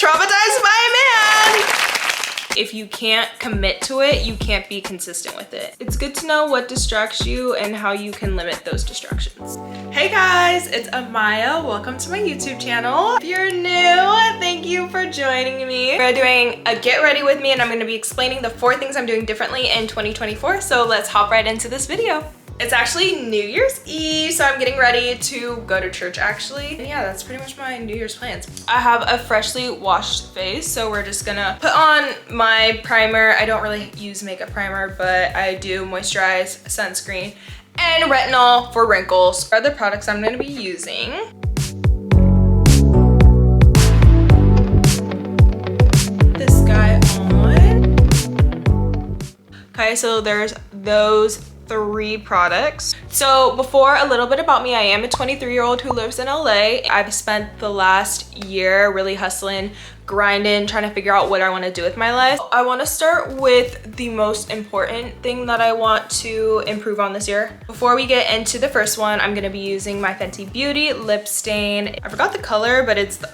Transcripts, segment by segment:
traumatized by a man. If you can't commit to it, you can't be consistent with it. It's good to know what distracts you and how you can limit those distractions. Hey guys, it's Amaya. Welcome to my YouTube channel. If you're new, thank you for joining me. We're doing a get ready with me and I'm gonna be explaining the 4 things I'm doing differently in 2024. So let's hop right into this video. It's actually New Year's Eve, so I'm getting ready to go to church actually. And yeah, that's pretty much my New Year's plans. I have a freshly washed face, so we're just gonna put on my primer. I don't really use makeup primer, but I do moisturize, sunscreen, and retinol for wrinkles are the products I'm gonna be using. This guy on. Okay, so there's those 3 products. So before, a little bit about me. I am a 23-year-old who lives in LA. I've spent the last year really hustling, grinding, trying to figure out what I want to do with my life. I want to start with the most important thing that I want to improve on this year. Before we get into the first one, I'm going to be using my Fenty Beauty lip stain. I forgot the color, but it's the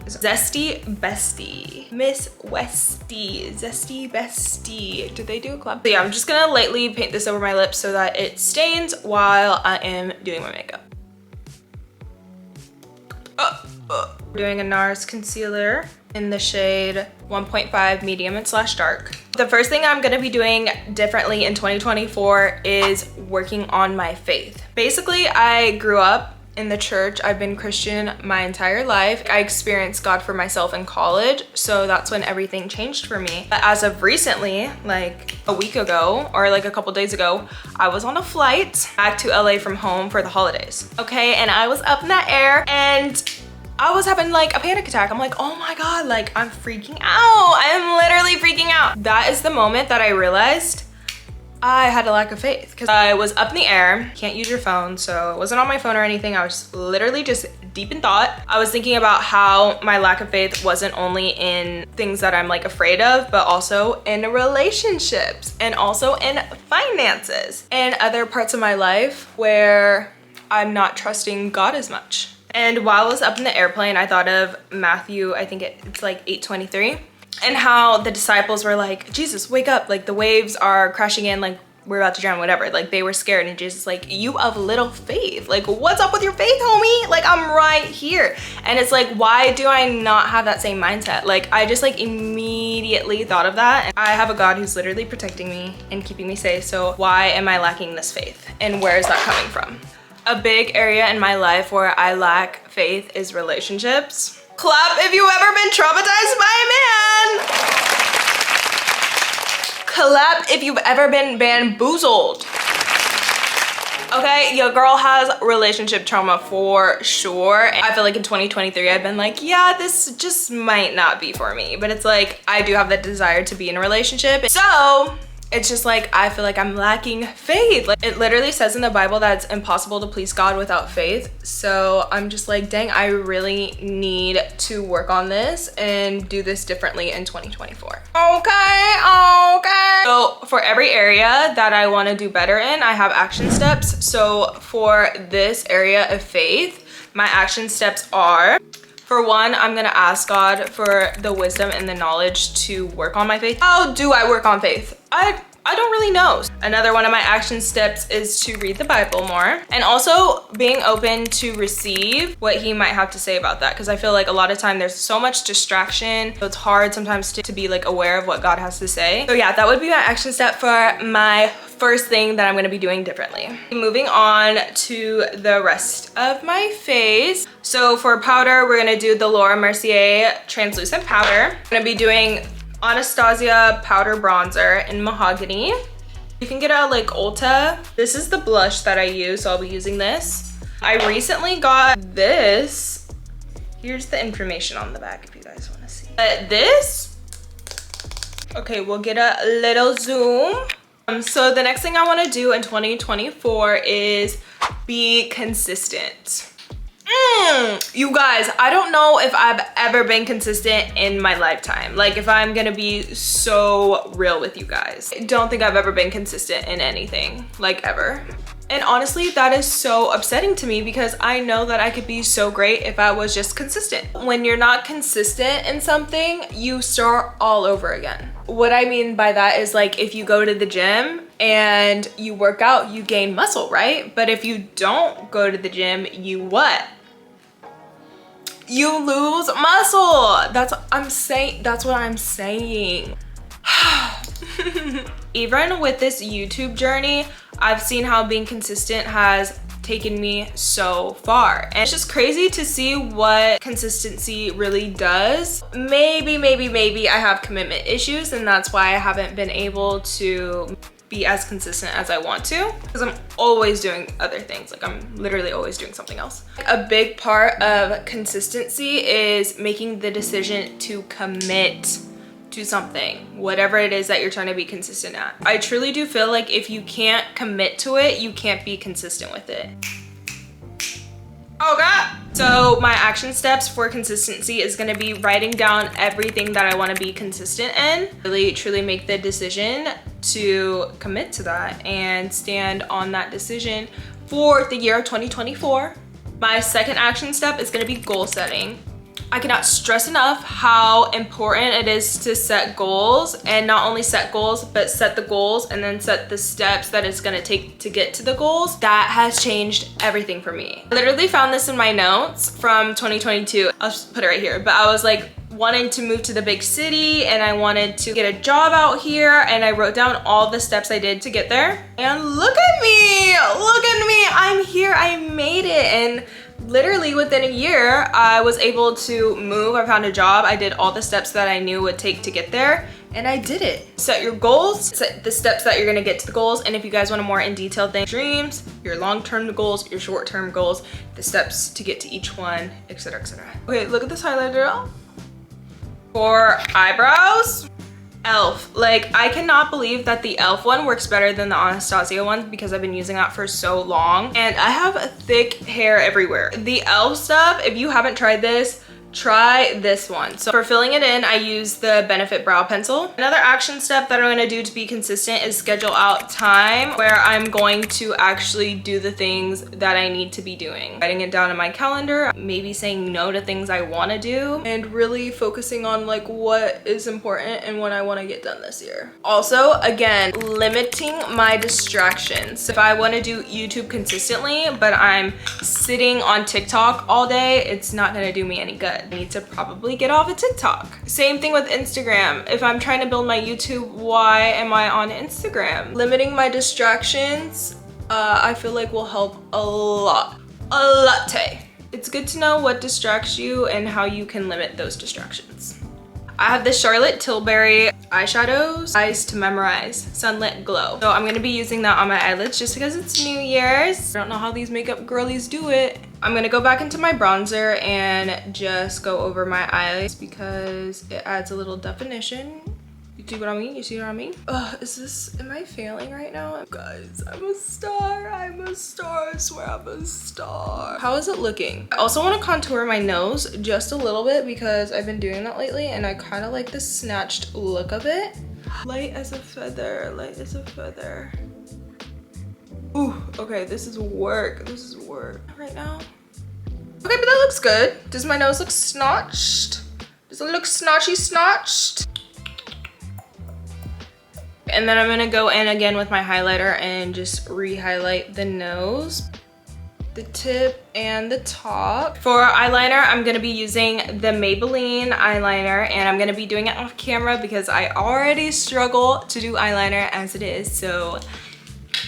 Zesty Bestie. Miss Westy, Zesty Bestie. Did they do a collab? So yeah, I'm just going to lightly paint this over my lips so that it stains while I am doing my makeup. Doing a NARS concealer in the shade 1.5 medium and / dark. The first thing I'm gonna be doing differently in 2024 is working on my faith. Basically, I grew up in the church. I've been Christian my entire life. I experienced God for myself in college, so that's when everything changed for me. But as of recently, like a week ago or like a couple days ago, I was on a flight back to LA from home for the holidays. Okay, and I was up in the air and I was having like a panic attack. I'm like, oh my God, like I'm freaking out. I am literally freaking out. That is the moment that I realized I had a lack of faith because I was up in the air. Can't use your phone, so it wasn't on my phone or anything. I was literally just deep in thought. I was thinking about how my lack of faith wasn't only in things that I'm like afraid of, but also in relationships and also in finances and other parts of my life where I'm not trusting God as much. And while I was up in the airplane, I thought of Matthew, I think it's like 8:23, and how the disciples were like, Jesus, wake up, like the waves are crashing in, like we're about to drown, whatever. Like they were scared, and Jesus like, you of little faith, like what's up with your faith, homie? Like I'm right here. And it's like, why do I not have that same mindset? Like I just like immediately thought of that. And I have a God who's literally protecting me and keeping me safe, so why am I lacking this faith? And where is that coming from? A big area in my life where I lack faith is relationships. Clap if you've ever been traumatized by a man. Clap if you've ever been bamboozled. Okay, your girl has relationship trauma for sure. I feel like in 2023, I've been like, yeah, this just might not be for me. But it's like, I do have that desire to be in a relationship. So it's just like, I feel like I'm lacking faith. Like it literally says in the Bible that it's impossible to please God without faith. So I'm just like, dang, I really need to work on this and do this differently in 2024. Okay. So for every area that I want to do better in, I have action steps. So for this area of faith, my action steps are, for one, I'm gonna ask God for the wisdom and the knowledge to work on my faith. How do I work on faith? I don't really know. Another one of my action steps is to read the Bible more, and also being open to receive what he might have to say about that, because I feel like a lot of time there's so much distraction, so it's hard sometimes to be like aware of what God has to say. So yeah, that would be my action step for my first thing that I'm gonna be doing differently. Moving on to the rest of my face. So for powder, we're gonna do the Laura Mercier translucent powder. I'm gonna be doing Anastasia powder bronzer in mahogany. You can get it at like Ulta. This is the blush that I use, so I'll be using this. I recently got this. Here's the information on the back if you guys want to see. This, okay, we'll get a little zoom. So the next thing I want to do in 2024 is be consistent. You guys, I don't know if I've ever been consistent in my lifetime. Like, if I'm gonna be so real with you guys, I don't think I've ever been consistent in anything, like ever. And honestly, that is so upsetting to me because I know that I could be so great if I was just consistent. When you're not consistent in something, you start all over again. What I mean by that is like if you go to the gym and you work out, you gain muscle, right? But if you don't go to the gym, you what? You lose muscle. That's what I'm saying. That's what I'm saying. Even with this YouTube journey, I've seen how being consistent has taken me so far. And it's just crazy to see what consistency really does. Maybe I have commitment issues and that's why I haven't been able to be as consistent as I want to, because I'm always doing other things. Like I'm literally always doing something else. A big part of consistency is making the decision to commit to something, whatever it is that you're trying to be consistent at. I truly do feel like if you can't commit to it, you can't be consistent with it. Oh God. So my action steps for consistency is gonna be writing down everything that I wanna be consistent in. Really, truly make the decision to commit to that and stand on that decision for the year of 2024. My second action step is gonna be goal setting. I cannot stress enough how important it is to set goals, and not only set goals, but set the goals and then set the steps that it's gonna take to get to the goals. That has changed everything for me. I literally found this in my notes from 2022. I'll just put it right here, but I was like wanting to move to the big city and I wanted to get a job out here, and I wrote down all the steps I did to get there. And look at me, I'm here, I made it. And literally within a year, I was able to move. I found a job. I did all the steps that I knew would take to get there, and I did it. Set your goals, set the steps that you're gonna get to the goals. And if you guys want a more in detailed thing, dreams, your long-term goals, your short-term goals, the steps to get to each one, etc., etc. Okay, look at this highlighter. For eyebrows, e.l.f. Like, I cannot believe that the e.l.f. one works better than the Anastasia one because I've been using that for so long and I have a thick hair everywhere. The e.l.f. stuff, if you haven't tried this, try this one. So for filling it in, I use the Benefit Brow Pencil. Another action step that I'm gonna do to be consistent is schedule out time where I'm going to actually do the things that I need to be doing. Writing it down in my calendar, maybe saying no to things I wanna do, and really focusing on like what is important and what I wanna get done this year. Also, again, limiting my distractions. If I wanna do YouTube consistently, but I'm sitting on TikTok all day, it's not gonna do me any good. I need to probably get off of TikTok. Same thing with Instagram. If I'm trying to build my YouTube, why am I on Instagram? Limiting my distractions, I feel like will help a lot. A latte. It's good to know what distracts you and how you can limit those distractions. I have the Charlotte Tilbury eyeshadows, Eyes to Memorize Sunlit Glow. So I'm gonna be using that on my eyelids just because it's New Year's. I don't know how these makeup girlies do it. I'm gonna go back into my bronzer and just go over my eyes because it adds a little definition. You see what I mean? You see what I mean? Am I failing right now? Guys, I'm a star. I'm a star. I swear I'm a star. How is it looking? I also want to contour my nose just a little bit because I've been doing that lately and I kind of like the snatched look of it. Light as a feather, light as a feather. Ooh, okay, this is work. This is work right now. Okay, but that looks good. Does my nose look snotched? Does it look snotched? And then I'm gonna go in again with my highlighter and just re-highlight the nose, the tip, and the top. For eyeliner, I'm gonna be using the Maybelline eyeliner, and I'm gonna be doing it off camera because I already struggle to do eyeliner as it is. So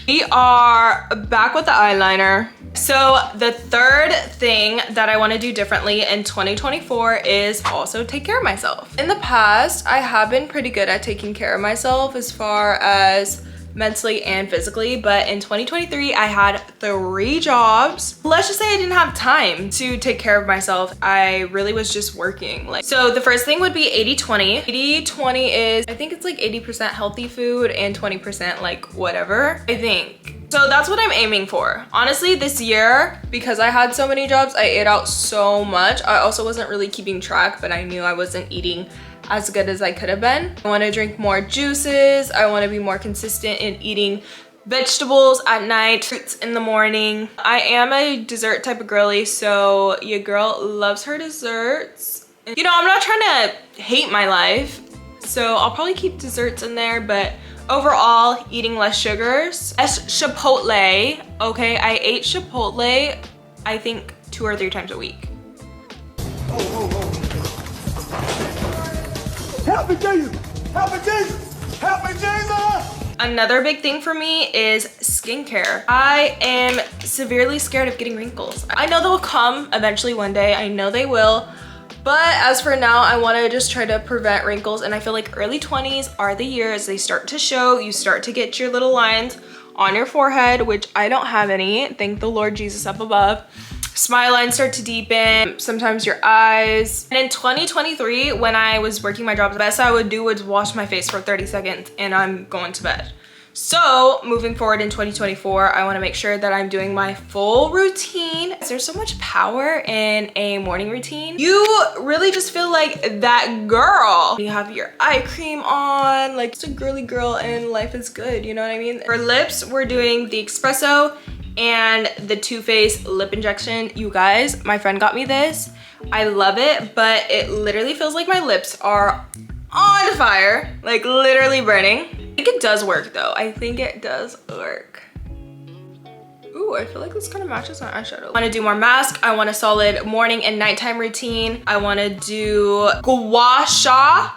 we are back with the eyeliner. So the third thing that I want to do differently in 2024 is also take care of myself. In the past, I have been pretty good at taking care of myself as far as mentally and physically, but in 2023 I had 3 jobs. Let's just say I didn't have time to take care of myself. I really was just working. So the first thing would be 80-20. 80-20 is, I think it's like 80% healthy food and 20% like whatever, I think. So that's what I'm aiming for. Honestly, this year, because I had so many jobs, I ate out so much. I also wasn't really keeping track, but I knew I wasn't eating as good as I could have been. I want to drink more juices. I want to be more consistent in eating vegetables at night, fruits in the morning. I am a dessert type of girly, so your girl loves her desserts. You know, I'm not trying to hate my life, so I'll probably keep desserts in there, but overall, eating less sugars. Less Chipotle, okay? I ate Chipotle, I think 2 or 3 times a week. Help me, Jesus! Help me, Jesus! Help me, Jesus! Another big thing for me is skincare. I am severely scared of getting wrinkles. I know they'll come eventually one day. I know they will. But as for now, I want to just try to prevent wrinkles, and I feel like early 20s are the years they start to show. You start to get your little lines on your forehead, which I don't have any. Thank the Lord Jesus up above. Smile lines start to deepen, sometimes your eyes. And in 2023, when I was working my job, the best I would do was wash my face for 30 seconds and I'm going to bed. So moving forward in 2024, I want to make sure that I'm doing my full routine. There's so much power in a morning routine. You really just feel like that girl. You have your eye cream on, like just a girly girl, and life is good, you know what I mean? For lips, we're doing the espresso and the Too Faced lip injection. You guys, my friend got me this. I love it, but it literally feels like my lips are on fire, like literally burning. I think it does work though. I think it does work. Ooh, I feel like this kind of matches my eyeshadow. I want to do more mask. I want a solid morning and nighttime routine. I want to do gua sha.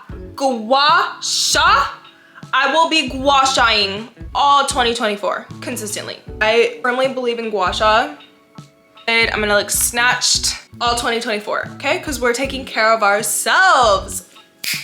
I will be gua shaing all 2024 consistently. I firmly believe in gua sha. And I'm gonna look snatched all 2024, okay? Because we're taking care of ourselves.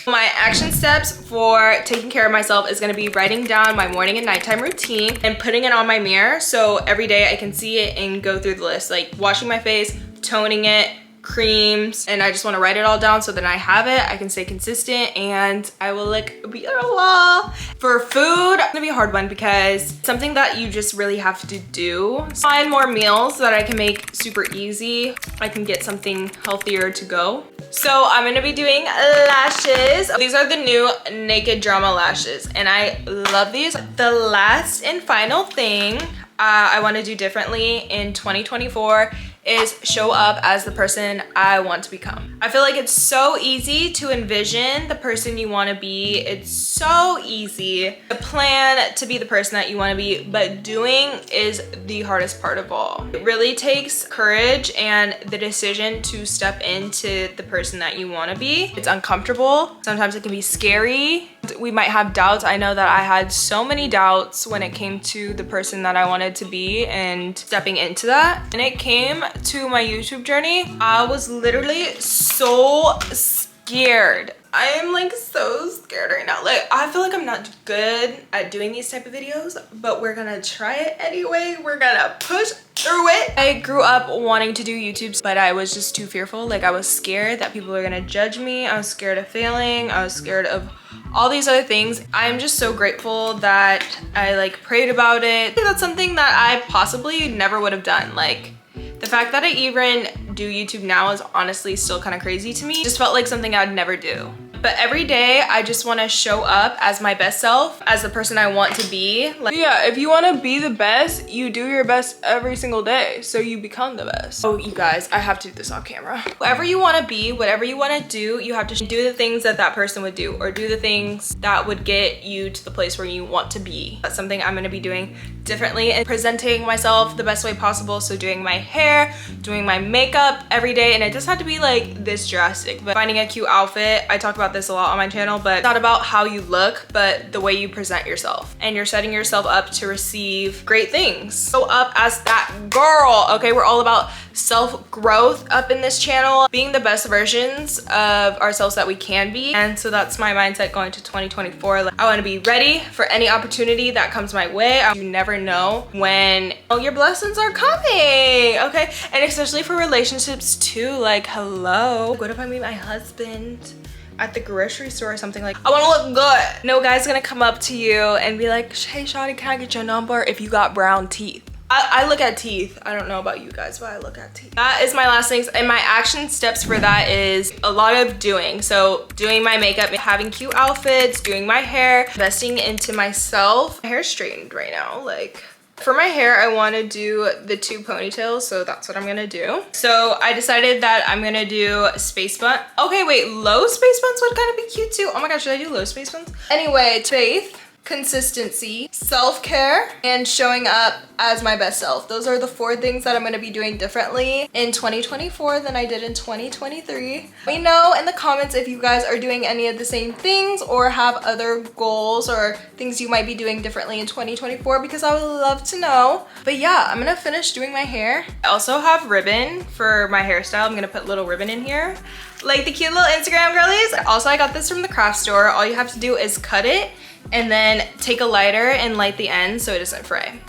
My action steps for taking care of myself is gonna be writing down my morning and nighttime routine and putting it on my mirror so every day I can see it and go through the list, like washing my face, toning it, creams, and I just want to write it all down so that I have it, I can stay consistent, and I will look beautiful. For food, it's gonna be a hard one because it's something that you just really have to do. Find more meals that I can make super easy. I can get something healthier to go. So I'm gonna be doing lashes. These are the new Naked Drama lashes and I love these. The last and final thing I want to do differently in 2024 is show up as the person I want to become. I feel like it's so easy to envision the person you want to be. It's so easy to plan to be the person that you want to be, but doing is the hardest part of all. It really takes courage and the decision to step into the person that you want to be. It's uncomfortable. Sometimes it can be scary. We might have doubts. I know that I had so many doubts when it came to the person that I wanted to be and stepping into that. And it came to my YouTube journey. I was literally so scared. I am like so scared right now. Like I feel like I'm not good at doing these type of videos, but we're gonna try it anyway. We're gonna push through it. I grew up wanting to do YouTube, but I was just too fearful. Like I was scared that people were gonna judge me. I was scared of failing. I was scared of all these other things. I'm just so grateful that I like prayed about it. That's something that I possibly never would have done. Like the fact that I even do YouTube now is honestly still kind of crazy to me. It just felt like something I'd never do. But every day I just want to show up as my best self, as the person I want to be. Like, yeah, if you want to be the best, you do your best every single day, so you become the best. Oh, you guys, I have to do this off camera. Whatever you want to be, whatever you want to do, you have to do the things that that person would do, or do the things that would get you to the place where you want to be. That's something I'm going to be doing differently and presenting myself the best way possible. So doing my hair, doing my makeup every day, and it doesn't have to be like this drastic, but finding a cute outfit. I talk about this a lot on my channel, but it's not about how you look, but the way you present yourself, and you're setting yourself up to receive great things. Go up as that girl, okay? We're all about self-growth up in this channel, being the best versions of ourselves that we can be. And so that's my mindset going to 2024. Like, I want to be ready for any opportunity that comes my way. You never know when your blessings are coming, okay? And especially for relationships too. Like, hello, what if I meet my husband at the grocery store or something? Like, I want to look good. No guy's gonna come up to you and be like, hey shawty, can I get your number if you got brown teeth? I look at teeth. I don't know about you guys, but I look at teeth. That is my last things, and my action steps for that is a lot of doing. So doing my makeup, having cute outfits, doing my hair, investing into myself. My hair's straightened right now. Like, for my hair, I want to do the 2 ponytails, so that's what I'm gonna do. So I decided that I'm gonna do space bun. Okay, wait, low space buns would kind of be cute too. Oh my gosh, should I do low space buns? Anyway, faith, consistency, self-care, and showing up as my best self. Those are the 4 things that I'm gonna be doing differently in 2024 than I did in 2023. Let me know in the comments if you guys are doing any of the same things or have other goals or things you might be doing differently in 2024, because I would love to know. But yeah, I'm gonna finish doing my hair. I also have ribbon for my hairstyle. I'm gonna put little ribbon in here, like the cute little Instagram girlies. Also, I got this from the craft store. All you have to do is cut it and then take a lighter and light the end so it doesn't fray.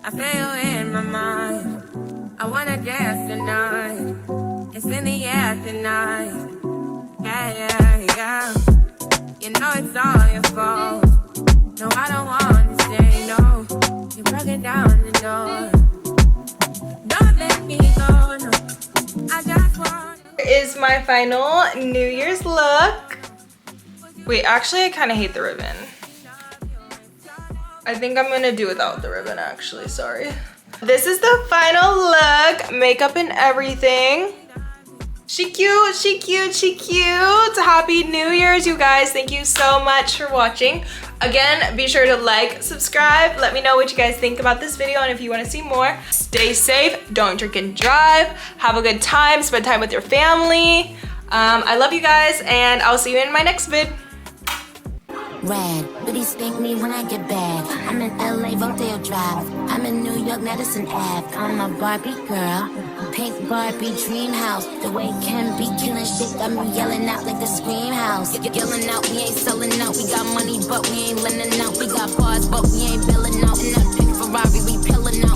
I feel in my mind. I wanna dance tonight. It's in the air tonight. Yeah. You know it's all your fault. No, I don't want to say no. You're broken down the door. Don't let me go, no. I just want. Is my final New Year's look. Wait, actually I kind of hate the ribbon. I think I'm gonna do without the ribbon actually, sorry. This is the final look, makeup and everything. She cute, she cute, she cute. Happy New Year's, you guys. Thank you so much for watching. Again, be sure to like, subscribe. Let me know what you guys think about this video and if you want to see more. Stay safe, don't drink and drive. Have a good time, spend time with your family. I love you guys and I'll see you in my next vid. Rad, but he spank me when I get back. I'm in LA, Rodeo Drive. I'm in New York, Madison Ave. I'm a Barbie girl, pink Barbie dream house. The way Ken be killing shit got me yelling out like the scream house. Yelling out, we ain't selling out. We got money, but we ain't lending out. We got bars, but we ain't billing out.